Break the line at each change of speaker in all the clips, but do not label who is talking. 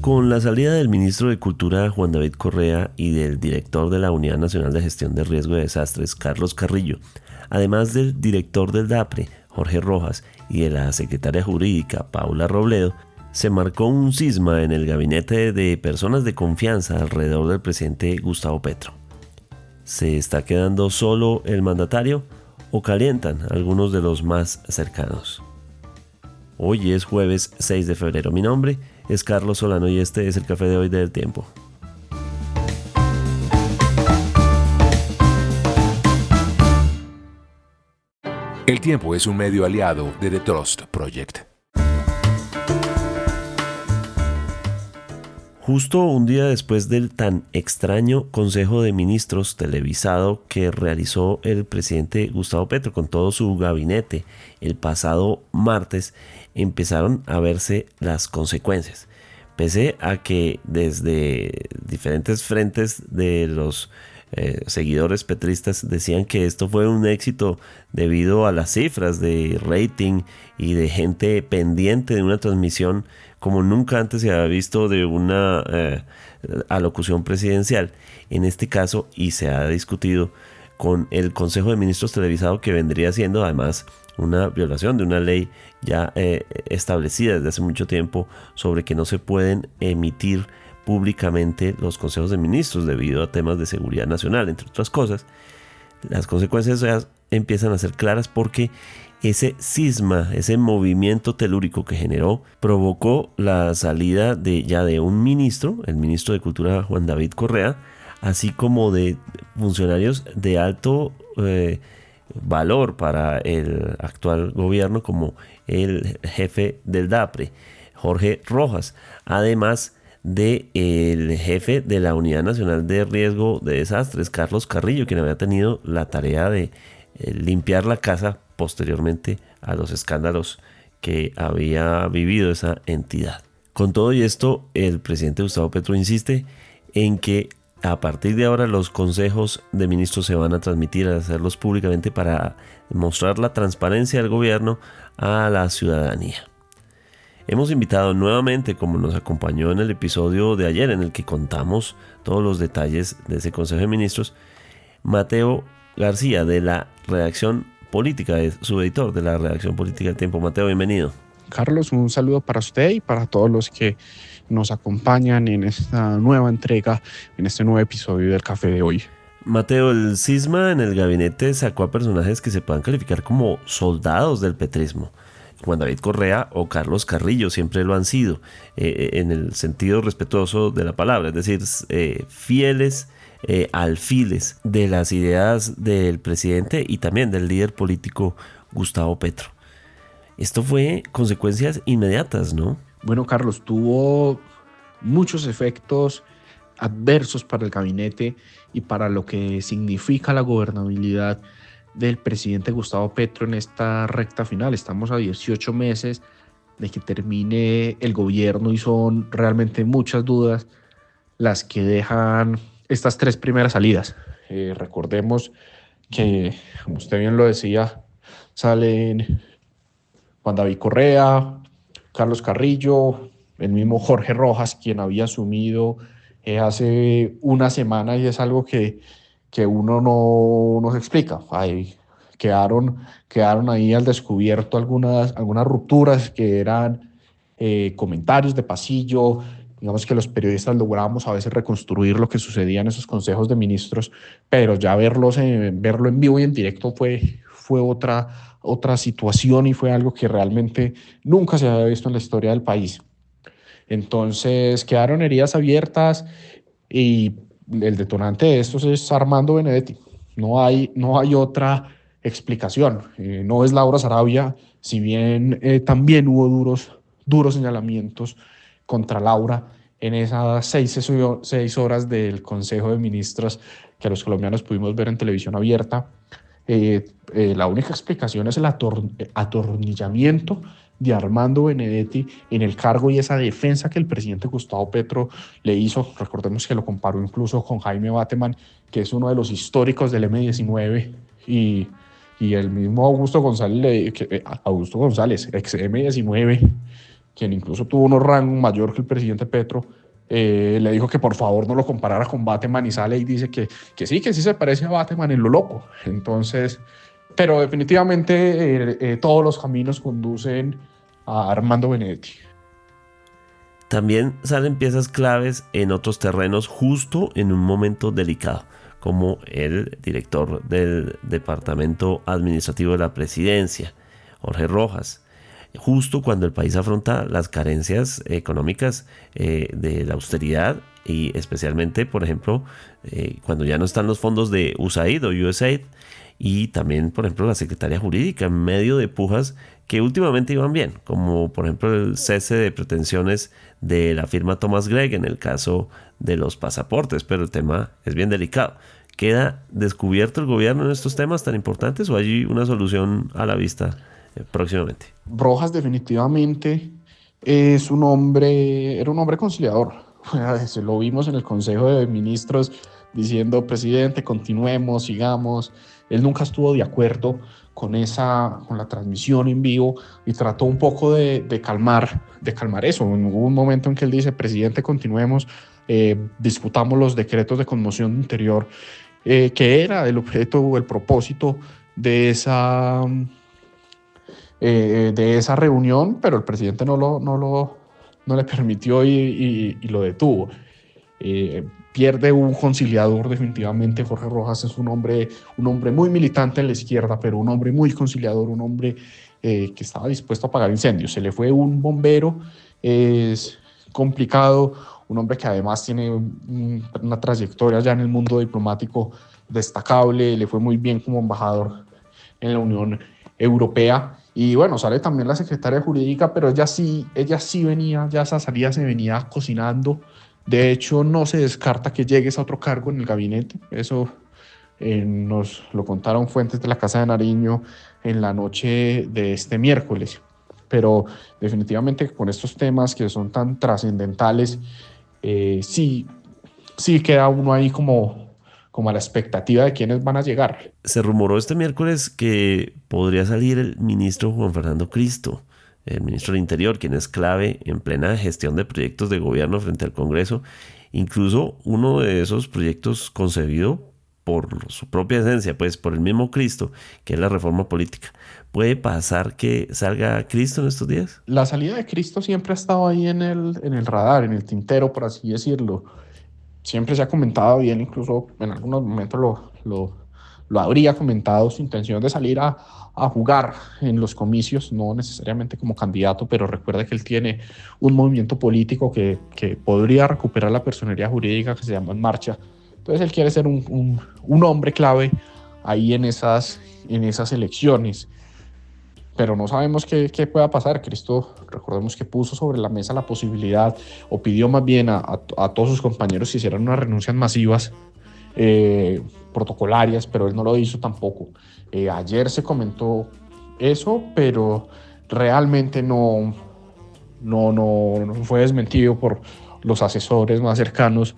Con la salida del ministro de Cultura Juan David Correa y del director de la Unidad Nacional de Gestión de Riesgo de Desastres Carlos Carrillo, además del director del DAPRE Jorge Rojas y de la secretaria jurídica Paula Robledo, se marcó un cisma en el gabinete de personas de confianza alrededor del presidente Gustavo Petro. ¿Se está quedando solo el mandatario o calientan algunos de los más cercanos? Hoy es jueves 6 de febrero. Mi nombre es Carlos Solano y este es el Café de hoy del Tiempo.
El Tiempo es un medio aliado de The Trust Project.
Justo un día después del tan extraño Consejo de Ministros televisado que realizó el presidente Gustavo Petro con todo su gabinete el pasado martes, empezaron a verse las consecuencias. Pese a que desde diferentes frentes de los seguidores petristas decían que esto fue un éxito debido a las cifras de rating y de gente pendiente de una transmisión como nunca antes se había visto de una alocución presidencial. En este caso, y se ha discutido con el Consejo de Ministros televisado, que vendría siendo además una violación de una ley ya establecida desde hace mucho tiempo sobre que no se pueden emitir públicamente los consejos de ministros debido a temas de seguridad nacional, entre otras cosas. Las consecuencias ya empiezan a ser claras porque ese cisma, ese movimiento telúrico que generó, provocó la salida de un ministro, el ministro de Cultura Juan David Correa, así como de funcionarios de alto valor para el actual gobierno, como el jefe del DAPRE, Jorge Rojas, además del jefe de la Unidad Nacional de Riesgo de Desastres, Carlos Carrillo, quien había tenido la tarea de limpiar la casa posteriormente a los escándalos que había vivido esa entidad. Con todo y esto, el presidente Gustavo Petro insiste en que a partir de ahora los consejos de ministros se van a transmitir, a hacerlos públicamente para mostrar la transparencia del gobierno a la ciudadanía. Hemos invitado nuevamente, como nos acompañó en el episodio de ayer en el que contamos todos los detalles de ese Consejo de Ministros, Mateo García, de la redacción política, es su editor de la redacción política del Tiempo. Mateo, bienvenido.
Carlos, un saludo para usted y para todos los que nos acompañan en esta nueva entrega, en este nuevo episodio del Café de hoy.
Mateo, el cisma en el gabinete sacó a personajes que se puedan calificar como soldados del petrismo. Juan David Correa o Carlos Carrillo siempre lo han sido, en el sentido respetuoso de la palabra, es decir, fieles alfiles de las ideas del presidente y también del líder político Gustavo Petro. Esto fue consecuencias inmediatas, ¿no?
Bueno, Carlos, tuvo muchos efectos adversos para el gabinete y para lo que significa la gobernabilidad del presidente Gustavo Petro en esta recta final. Estamos a 18 meses de que termine el gobierno y son realmente muchas dudas las que dejan estas tres primeras salidas. Recordemos que, como usted bien lo decía, salen Juan David Correa, Carlos Carrillo, el mismo Jorge Rojas, quien había asumido hace una semana, y es algo que uno no se explica. Quedaron ahí al descubierto algunas rupturas que eran comentarios de pasillo. Digamos que los periodistas lográbamos a veces reconstruir lo que sucedía en esos consejos de ministros, pero ya verlo en vivo y en directo fue otra situación y fue algo que realmente nunca se había visto en la historia del país. Entonces quedaron heridas abiertas y el detonante de esto es Armando Benedetti. No hay otra explicación. No es Laura Sarabia, si bien también hubo duros señalamientos contra Laura en esas 6 horas del Consejo de Ministros que los colombianos pudimos ver en televisión abierta. La única explicación es el atornillamiento de Armando Benedetti en el cargo y esa defensa que el presidente Gustavo Petro le hizo. Recordemos que lo comparó incluso con Jaime Bateman, que es uno de los históricos del M-19, y el mismo Augusto González, ex M-19, quien incluso tuvo unos rangos mayor que el presidente Petro, le dijo que por favor no lo comparara con Bateman, y sale y dice que sí se parece a Bateman en lo loco. Entonces, pero definitivamente todos los caminos conducen a Armando Benedetti.
También salen piezas claves en otros terrenos justo en un momento delicado, como el director del Departamento Administrativo de la Presidencia, Jorge Rojas, justo cuando el país afronta las carencias económicas de la austeridad, y especialmente, por ejemplo, cuando ya no están los fondos de USAID o USAID, y también, por ejemplo, la Secretaría Jurídica en medio de pujas que últimamente iban bien, como por ejemplo el cese de pretensiones de la firma Thomas Gregg en el caso de los pasaportes, pero el tema es bien delicado. ¿Queda descubierto el gobierno en estos temas tan importantes o hay una solución a la vista próximamente?
Rojas definitivamente era un hombre conciliador. Lo vimos en el Consejo de Ministros diciendo: presidente, continuemos, sigamos. Él nunca estuvo de acuerdo con la transmisión en vivo, y trató un poco de calmar eso. Hubo un momento en que él dice: presidente, continuemos, discutamos los decretos de conmoción interior, que era el objeto o el propósito de esa reunión, pero el presidente no le permitió y lo detuvo. Pierde un conciliador definitivamente. Jorge Rojas es un hombre muy militante en la izquierda, pero un hombre muy conciliador, un hombre que estaba dispuesto a apagar incendios. Se le fue un bombero, es complicado, un hombre que además tiene una trayectoria ya en el mundo diplomático destacable, le fue muy bien como embajador en la Unión Europea. Y bueno, sale también la secretaria jurídica, pero ella sí venía, ya esa salida se venía cocinando. De hecho, no se descarta que llegues a otro cargo en el gabinete. Eso nos lo contaron fuentes de la Casa de Nariño en la noche de este miércoles. Pero definitivamente con estos temas que son tan trascendentales, sí queda uno ahí como a la expectativa de quiénes van a llegar.
Se rumoró este miércoles que podría salir el ministro Juan Fernando Cristo, el ministro del Interior, quien es clave en plena gestión de proyectos de gobierno frente al Congreso, incluso uno de esos proyectos concebido por su propia esencia, pues por el mismo Cristo, que es la reforma política. ¿Puede pasar que salga Cristo en estos días?
La salida de Cristo siempre ha estado ahí en el radar, en el tintero, por así decirlo. Siempre se ha comentado, y él incluso en algunos momentos lo habría comentado, su intención de salir a jugar en los comicios, no necesariamente como candidato, pero recuerda que él tiene un movimiento político que podría recuperar la personería jurídica, que se llama En Marcha. Entonces él quiere ser un hombre clave ahí en esas elecciones. Pero no sabemos qué pueda pasar. Cristo, recordemos que puso sobre la mesa la posibilidad, o pidió más bien a todos sus compañeros que hicieran unas renuncias masivas, protocolarias, pero él no lo hizo tampoco. Ayer se comentó eso, pero realmente no fue desmentido por los asesores más cercanos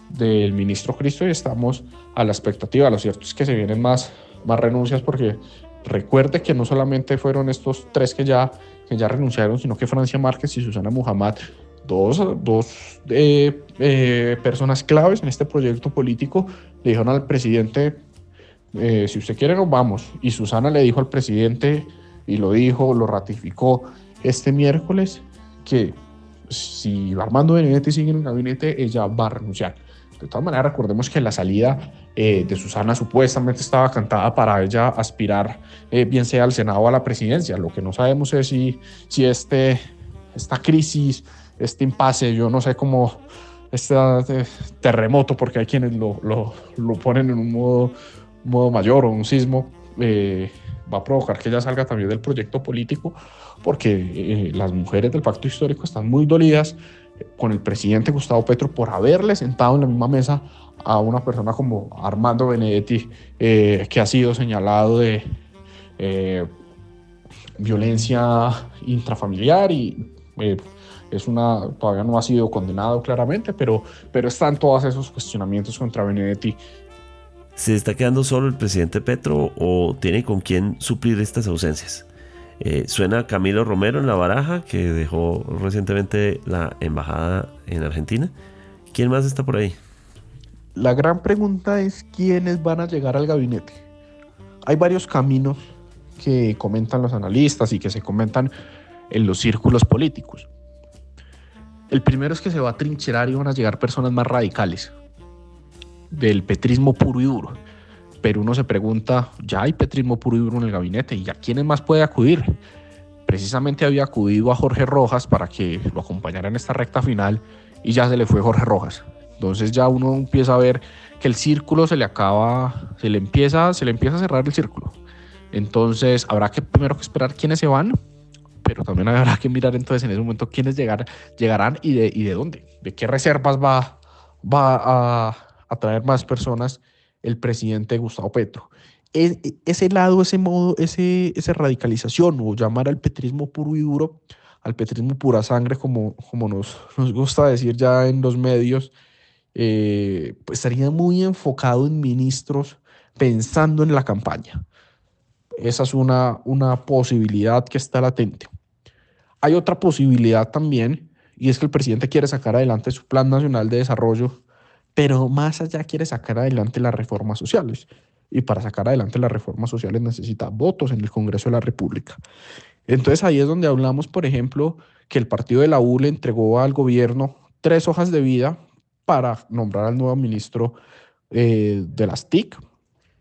del ministro Cristo, y estamos a la expectativa. Lo cierto es que se vienen más renuncias, porque recuerde que no solamente fueron estos tres que ya renunciaron, sino que Francia Márquez y Susana Muhammad, dos personas claves en este proyecto político, le dijeron al presidente: si usted quiere nos vamos. Y Susana le dijo al presidente, y lo ratificó este miércoles, que si Armando Benedetti sigue en el gabinete, ella va a renunciar. De todas maneras, recordemos que la salida de Susana supuestamente estaba cantada para ella aspirar, bien sea al Senado o a la presidencia. Lo que no sabemos es si esta crisis, este impasse, yo no sé cómo, este terremoto, porque hay quienes lo ponen en un modo mayor, o un sismo, va a provocar que ella salga también del proyecto político, porque las mujeres del pacto histórico están muy dolidas con el presidente Gustavo Petro por haberle sentado en la misma mesa a una persona como Armando Benedetti, que ha sido señalado de violencia intrafamiliar, y todavía no ha sido condenado claramente, pero están todos esos cuestionamientos contra Benedetti.
¿Se está quedando solo el presidente Petro o tiene con quién suplir estas ausencias? Suena Camilo Romero en la baraja, que dejó recientemente la embajada en Argentina. ¿Quién más está por ahí?
La gran pregunta es quiénes van a llegar al gabinete. Hay varios caminos que comentan los analistas y que se comentan en los círculos políticos. El primero es que se va a trincherar y van a llegar personas más radicales, del petrismo puro y duro. Pero uno se pregunta, ya hay petrismo puro y duro en el gabinete, ¿y a quiénes más puede acudir? Precisamente había acudido a Jorge Rojas para que lo acompañara en esta recta final y ya se le fue Jorge Rojas. Entonces ya uno empieza a ver que el círculo se le empieza a cerrar el círculo. Entonces habrá que primero que esperar quiénes se van, pero también habrá que mirar entonces en ese momento quiénes llegarán y de dónde, de qué reservas va a traer más personas el presidente Gustavo Petro. Ese lado, ese modo, esa radicalización o llamar al petrismo puro y duro, al petrismo pura sangre, como nos gusta decir ya en los medios, pues estaría muy enfocado en ministros pensando en la campaña. Esa es una posibilidad que está latente. Hay otra posibilidad también, y es que el presidente quiere sacar adelante su Plan Nacional de Desarrollo, pero más allá quiere sacar adelante las reformas sociales. Y para sacar adelante las reformas sociales necesita votos en el Congreso de la República. Entonces ahí es donde hablamos, por ejemplo, que el partido de la U le entregó al gobierno 3 hojas de vida para nombrar al nuevo ministro de las TIC.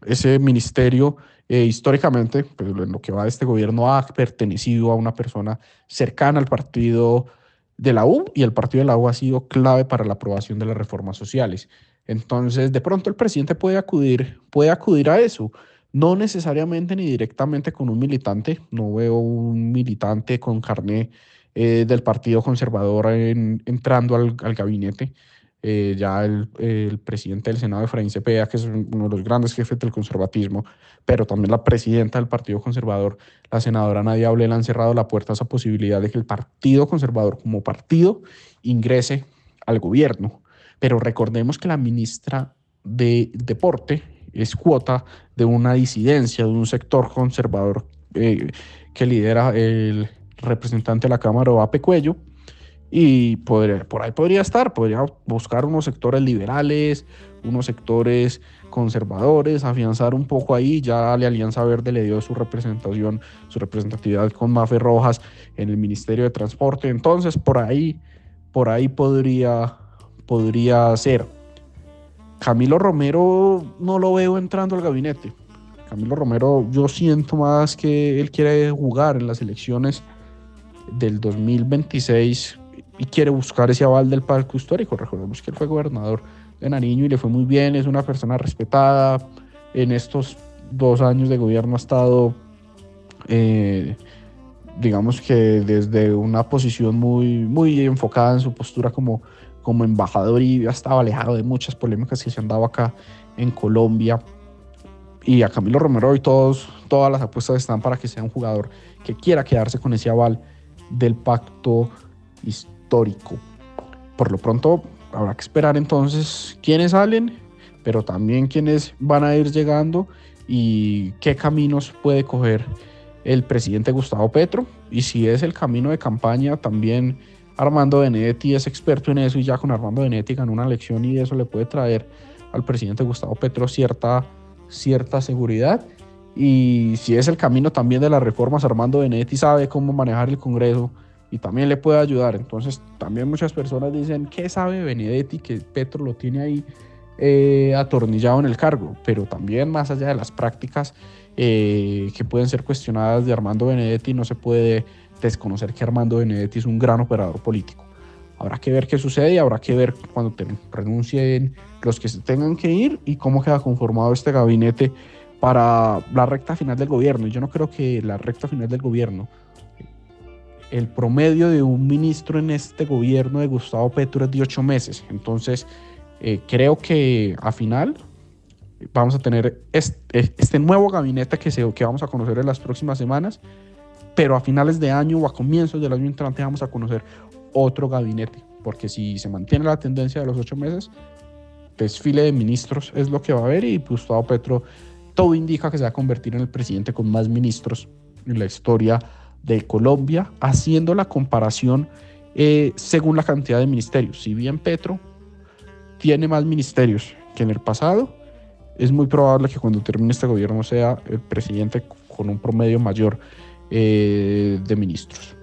Ese ministerio históricamente, pues en lo que va de este gobierno, ha pertenecido a una persona cercana al partido de la U, y el partido de la U ha sido clave para la aprobación de las reformas sociales. Entonces, de pronto el presidente puede acudir a eso, no necesariamente ni directamente con un militante. No veo un militante con carné del Partido Conservador entrando al gabinete. Ya el presidente del Senado, Efraín Cepeda, que es uno de los grandes jefes del conservatismo, pero también la presidenta del Partido Conservador, la senadora Nadia Aule, le han cerrado la puerta a esa posibilidad de que el Partido Conservador como partido ingrese al gobierno. Pero recordemos que la ministra de Deporte es cuota de una disidencia, de un sector conservador que lidera el representante de la Cámara, Ovape Cuello, y por ahí podría buscar unos sectores liberales, unos sectores conservadores, afianzar un poco ahí. Ya la Alianza Verde le dio su representatividad con Mafe Rojas en el Ministerio de Transporte. Entonces por ahí podría ser. Camilo Romero no lo veo entrando al gabinete. Camilo Romero, yo siento más que él quiere jugar en las elecciones del 2026 y quiere buscar ese aval del Pacto Histórico. Recordemos que él fue gobernador de Nariño y le fue muy bien, es una persona respetada. En estos 2 años de gobierno ha estado, digamos que desde una posición muy enfocada en su postura como embajador, y ha estado alejado de muchas polémicas que se han dado acá en Colombia. Y a Camilo Romero hoy todas las apuestas están para que sea un jugador que quiera quedarse con ese aval del Pacto Histórico. Por lo pronto habrá que esperar entonces quiénes salen, pero también quiénes van a ir llegando y qué caminos puede coger el presidente Gustavo Petro. Y si es el camino de campaña, también Armando Benedetti es experto en eso, y ya con Armando Benedetti ganó una elección, y eso le puede traer al presidente Gustavo Petro cierta seguridad. Y si es el camino también de las reformas, Armando Benedetti sabe cómo manejar el Congreso y también le puede ayudar. Entonces también muchas personas dicen, ¿qué sabe Benedetti? Que Petro lo tiene ahí atornillado en el cargo. Pero también, más allá de las prácticas que pueden ser cuestionadas de Armando Benedetti, no se puede desconocer que Armando Benedetti es un gran operador político. Habrá que ver qué sucede y habrá que ver cuando renuncien los que se tengan que ir y cómo queda conformado este gabinete para la recta final del gobierno. Y yo no creo que la recta final del gobierno, el promedio de un ministro en este gobierno de Gustavo Petro es de 8 meses. Entonces, creo que a final vamos a tener este nuevo gabinete que vamos a conocer en las próximas semanas, pero a finales de año o a comienzos del año entrante vamos a conocer otro gabinete, porque si se mantiene la tendencia de los 8 meses, desfile de ministros es lo que va a haber, y Gustavo Petro, todo indica que se va a convertir en el presidente con más ministros en la historia de Colombia, haciendo la comparación según la cantidad de ministerios. Si bien Petro tiene más ministerios que en el pasado, es muy probable que cuando termine este gobierno sea el presidente con un promedio mayor de ministros.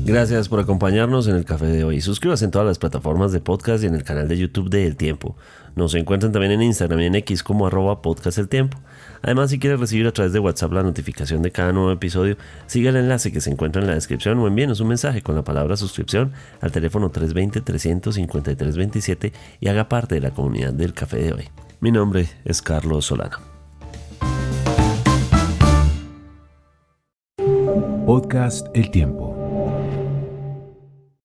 Gracias por acompañarnos en el café de hoy. Suscríbase en todas las plataformas de podcast y en el canal de YouTube de El Tiempo. Nos encuentran también en Instagram y en X como @podcasteltiempo. Además, si quieres recibir a través de WhatsApp la notificación de cada nuevo episodio, siga el enlace que se encuentra en la descripción o envíenos un mensaje con la palabra suscripción al teléfono 320-353-27 y haga parte de la comunidad del café de hoy. Mi nombre es Carlos Solano.
Podcast El Tiempo.